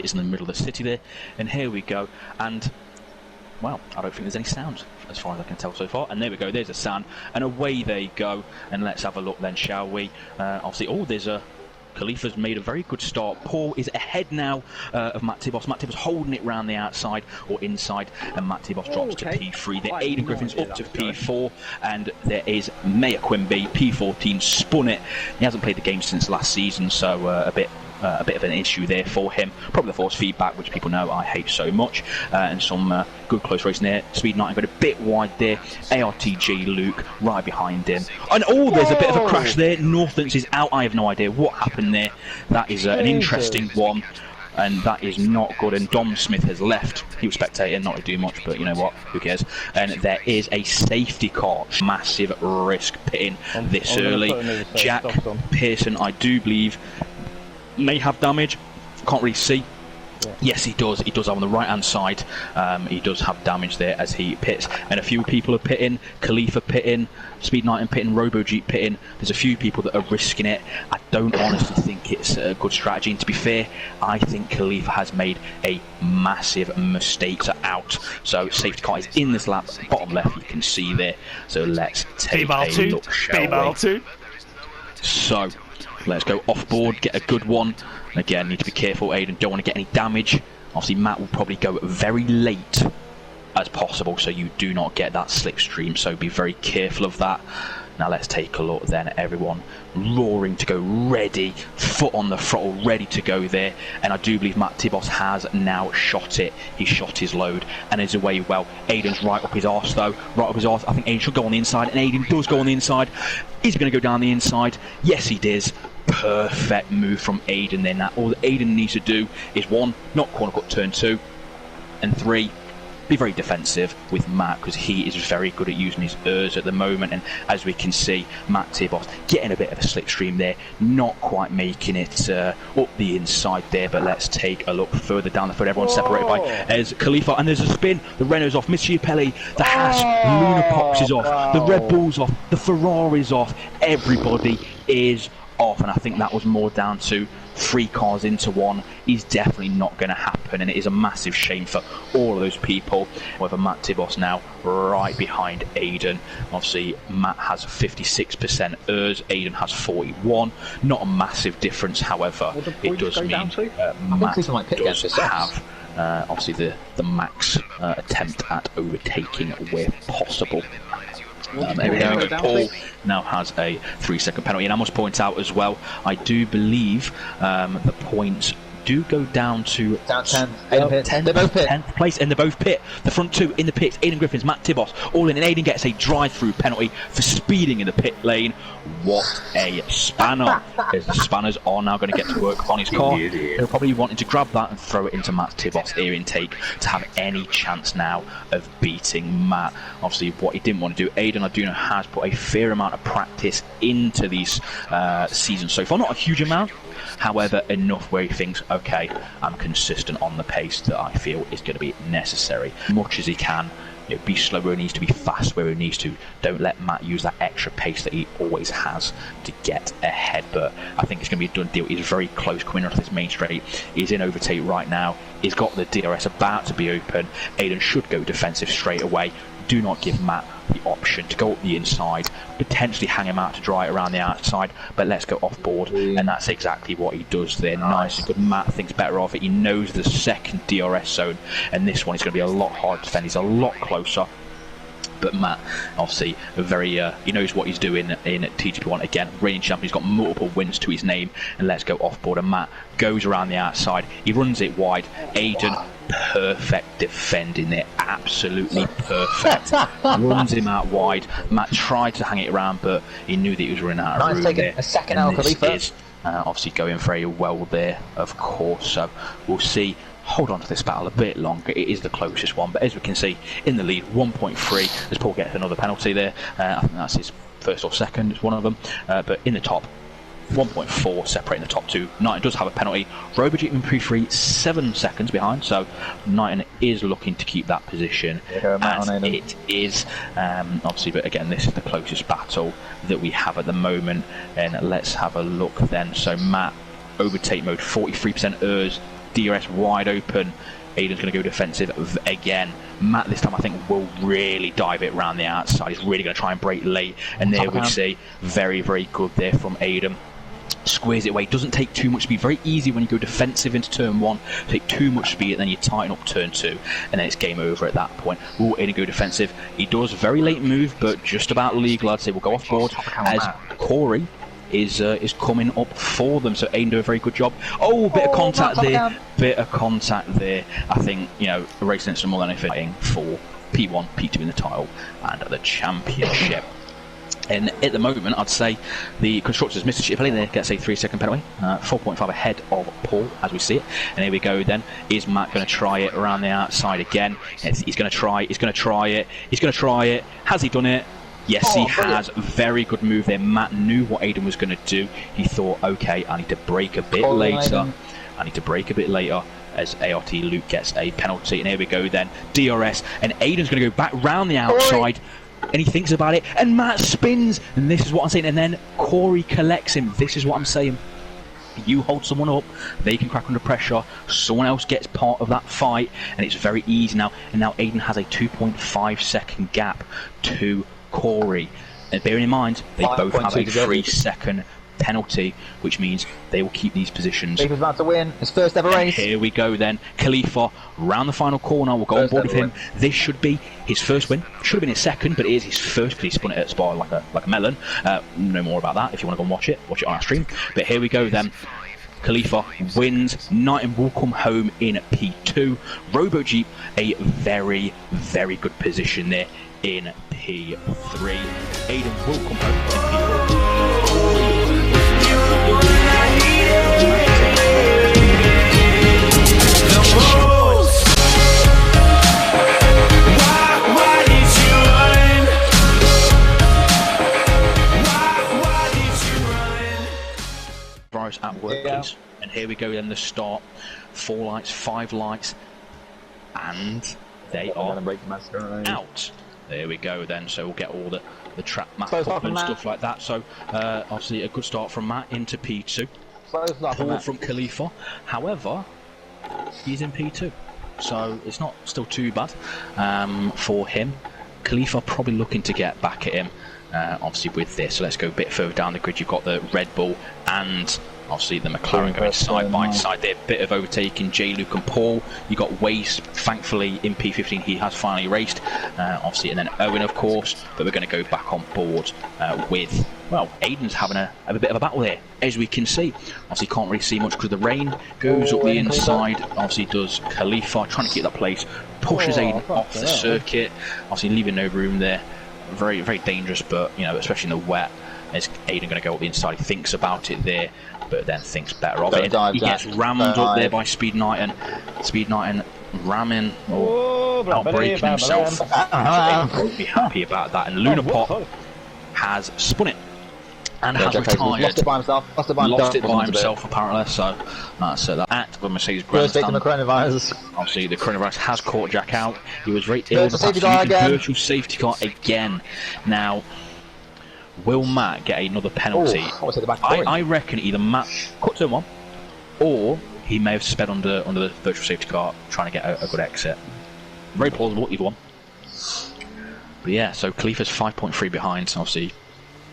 is in the middle of the city there, and here we go, and well, I don't think there's any sound as far as I can tell so far, and there we go, there's a sound, and away they go, and let's have a look then, shall we? Obviously, there's a Khalifa's made a very good start. Paul is ahead now of Matt Tibos. Matt Tibos holding it round the outside or inside, and Matt Tibos drops to P3. There, Aidan Griffin's up to P4, and there is Maya Quimby, P14, spun it. He hasn't played the game since last season, so a bit of an issue there for him. Probably the force feedback, which people know I hate so much, and some good close racing there. Speed 9 got a bit wide there. ARTG Luke right behind him, and there's a bit of a crash there. Northlands is out. I have no idea what happened there. That is an interesting one, and that is not good. And Dom Smith has left. He was spectating, not to do much, but you know what, who cares? And there is a safety car. Massive risk pitting this early. Jack Pearson, I do believe, may have damage. Can't really see. Yeah. Yes, he does. He does have on the right hand side. He does have damage there as he pits, and a few people are pitting. Khalifa pitting, Speed 9 pitting, Robo Jeep pitting. There's a few people that are risking it. I don't honestly think it's a good strategy, and to be fair, I think Khalifa has made a massive mistake to out. So safety car is in this lap, bottom left you can see there. So let's take a look, shall we? So let's go off board, get a good one. Again, need to be careful, Aidan, don't want to get any damage. Obviously, Matt will probably go very late as possible, so you do not get that slipstream, so be very careful of that. Now let's take a look then, everyone roaring to go, ready, foot on the throttle, ready to go there. And I do believe Matt Tibos has now shot it. He shot his load and is away well. Aidan's right up his arse though, right up his arse. I think Aidan should go on the inside, and Aidan does go on the inside. Is he going to go down the inside? Yes, he does. Perfect move from Aidan then. Now all that Aidan needs to do is 1, not corner cut turn 2, and 3, be very defensive with Matt, because he is very good at using his ERS at the moment. And as we can see, Matt Tibos getting a bit of a slipstream there, not quite making it up the inside there. But let's take a look further down the field. Everyone's separated by as Khalifa, and there's a spin. The Renault's off, Michiapelli, the Haas, Luna Pox is off, the Red Bull's off, the Ferrari's off. Everybody is off, and I think that was more down to 3 cars into 1 is definitely not going to happen, and it is a massive shame for all of those people. However, Matt Tibos now right behind Aidan. Obviously, Matt has 56% ERS, Aidan has 41. Not a massive difference, however, it does mean Matt does have obviously the max attempt at overtaking where possible. There we go. Paul now has a 3-second penalty, and I must point out as well, I do believe the points do go down to 10th. They're both pit. 10th place, and they're both pit. The front 2 in the pits, Aidan Griffins, Matt Tibos, all in, and Aidan gets a drive-through penalty for speeding in the pit lane. What a spanner! As the spanners are now going to get to work on his car. He'll probably wanting to grab that and throw it into Matt Tibos' air intake to have any chance now of beating Matt. Obviously, what he didn't want to do, Aidan, I do know, has put a fair amount of practice into these seasons so far. Not a huge amount, however, enough where he thinks, okay, I'm consistent on the pace that I feel is going to be necessary. Much as he can, be slow where he needs to, be fast where he needs to. Don't let Matt use that extra pace that he always has to get ahead. But I think it's going to be a done deal. He's very close coming onto this main straight. He's in overtake right now. He's got the DRS about to be open. Aidan should go defensive straight away. Do not give Matt the option to go up the inside, potentially hang him out to dry around the outside, but let's go off board, and that's exactly what he does there. Nice and good. Matt thinks better of it. He knows the second DRS zone, and this one is going to be a lot harder to defend. He's a lot closer. But Matt, obviously, very he knows what he's doing in TGP1. Again, reigning champion, he's got multiple wins to his name, and let's go off board. And Matt goes around the outside. He runs it wide. Aidan, perfect defending there, absolutely perfect. Runs him out wide. Matt tried to hang it around, but he knew that he was running out of room there. A second out, Khalifa. Obviously going very well there, of course. So we'll see. Hold on to this battle a bit longer. It is the closest one, but as we can see, in the lead, 1.3, as Paul gets another penalty there. I think that's his first or second, it's one of them. But in the top, 1.4 separating the top 2. Knighton does have a penalty. Robojeep and P3 7 seconds behind, so Knighton is looking to keep that position as it is. Obviously, but again, this is the closest battle that we have at the moment. And let's have a look then. So Matt, overtake mode, 43% ERS, DRS wide open. Aiden's going to go defensive again. Matt this time I think will really dive it around the outside. He's really going to try and break late, and there we see very, very good there from Aiden. Squares it away. Doesn't take too much speed. Very easy when you go defensive into turn 1. Take too much speed, and then you tighten up turn 2, and then it's game over at that point. Will Aiden go defensive? He does. Very late move, but just about legal. I'd say we'll go off board as Corey is coming up for them. So Aiden do a very good job. Oh, bit of contact there. Bit of contact there. I think, you know, racing incident more than anything for P1, P2 in the title, and the championship. And at the moment, I'd say the constructors, Mr. Chipley, there gets a 3-second penalty, 4.5 ahead of Paul as we see it. And here we go then. Is Matt going to try it around the outside again? He's going to try it. He's going to try it. He's going to try it. Has he done it? Yes, he has. Very good move there. Matt knew what Aiden was going to do. He thought, okay, I need to brake a bit later. I need to brake a bit later. As ART Luke gets a penalty. And here we go then. DRS. And Aiden's going to go back round the outside. And he thinks about it, and Matt spins, and this is what I'm saying, and then Corey collects him. This is what I'm saying. You hold someone up, they can crack under pressure, someone else gets part of that fight, and it's very easy now. And now Aiden has a 2.5 second gap to Corey. And bearing in mind, they both have a 3-second penalty, which means they will keep these positions. Khalifa's about to win his first ever race. Here we go then. Khalifa round the final corner. We'll go on board with him. This should be his first win. Should have been his second, but it is his first because he spun it at Spa like a melon. No more about that. If you want to go and watch it on our stream. But here we go then. Khalifa wins. Knighton will come home in P2. Robo Jeep, a very, very good position there in P3. Aiden will come home in P4. At work, please. And here we go then, the start. 4 lights, 5 lights, and they are out. There we go then, so we'll get all the trap map up and stuff like that. So obviously a good start from Matt into P2. Paul from Khalifa, however, he's in P2, so it's not still too bad for him. Khalifa probably looking to get back at him, obviously with this. So let's go a bit further down the grid. You've got the Red Bull and obviously the McLaren going side by side there. Bit of overtaking J. Luke and Paul. You got Waste, thankfully in P15 he has finally raced, obviously, and then Owen of course. But we're going to go back on board with, well, Aiden's having a bit of a battle there, as we can see. Obviously can't really see much because the rain goes up the inside. Obviously does Khalifa, trying to keep that place, pushes Aiden off the circuit, obviously leaving no room there. Very, very dangerous, but you know, especially in the wet. Is Aiden going to go up the inside? He thinks about it there, but then thinks better of it. He gets rammed up there by Speed Knighton. Speed Knighton ramming or outbreaking himself. Aiden won't be happy about that. And Luna Pop has spun it and has retired. Lost it by himself. Lost it by himself apparently. So that's that. At the Mercedes grandstand. The coronavirus. Obviously, the coronavirus has caught Jack out. He was very ill. Virtual safety car again. Now, will Matt get another penalty? I reckon either Matt cut turn 1, or he may have sped under the virtual safety car trying to get a good exit. Very plausible, either one. But yeah, so Khalifa's 5.3 behind. So obviously,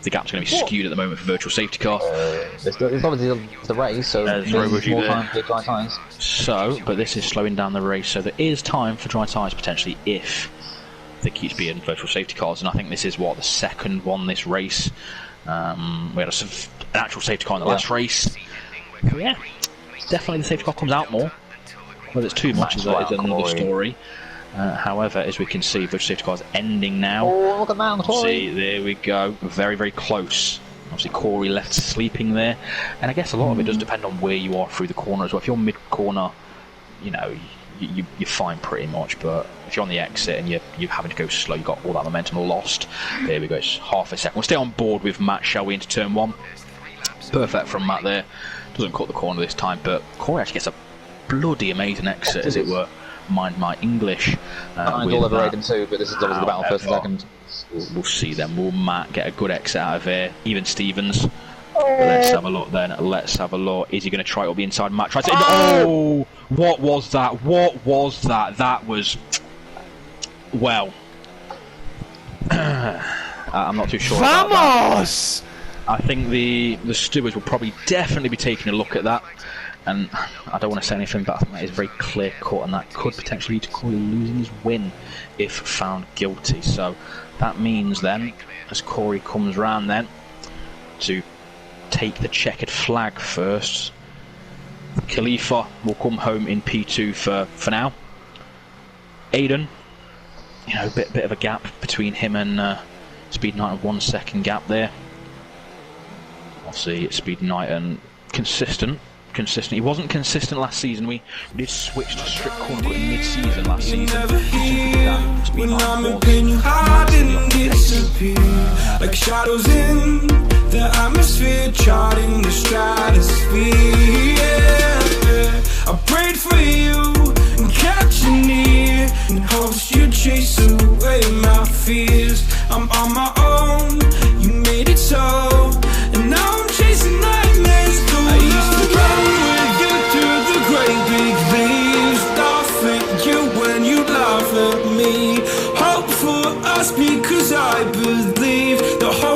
the gap's going to be skewed at the moment for virtual safety car. It's obviously the race, so there's more time for dry tyres. So, but this is slowing down the race, so there is time for dry tyres potentially if there keeps being virtual safety cars. And I think this is the second one this race. We had an actual safety car in the last race. So yeah, definitely the safety car comes out more. Whether it's too much is another story. However, as we can see, virtual safety car is ending now. Oh, look at that, see, there we go. Very, very close. Obviously, Corey left sleeping there. And I guess a lot of it does depend on where you are through the corner as well. If you're mid-corner, you know, you're fine pretty much. But if you're on the exit and you're having to go slow, you've got all that momentum lost. There we go, it's half a second. We'll stay on board with Matt, shall we, into turn 1. Perfect from Matt there. Doesn't cut the corner this time, but Corey actually gets a bloody amazing exit, as it were. Mind my English. I'll overrate him too, but this is obviously the battle first and second. We'll see then. Will Matt get a good exit out of here? Even Stevens Let's have a look then. Let's have a look. Is he going to try it up the inside mat? Tries it. Oh! What was that? What was that? That was... Well... I'm not too sure about that. I think the stewards will probably definitely be taking a look at that. And I don't want to say anything, but I think that is very clear cut, and that could potentially lead to Corey losing his win if found guilty. So that means then, as Corey comes round then to take the checkered flag first, Khalifa will come home in P2 for now. Aiden, you know, bit of a gap between him and Speed Knight, 1 second gap there. Obviously, Speed Knight and consistent. He wasn't consistent last season. We did switch to strict corner in mid-season last season. When I'm in pain, you hide and disappear like shadows in the atmosphere, charting the stratosphere. Yeah. I prayed for you and kept you near in hopes you'd chase away my fears. I'm on my own, you made it so, and now I'm chasing nightmares. I used to run with you through the great big leaves, laugh at you when you laugh at me. Hope for us because I believe the whole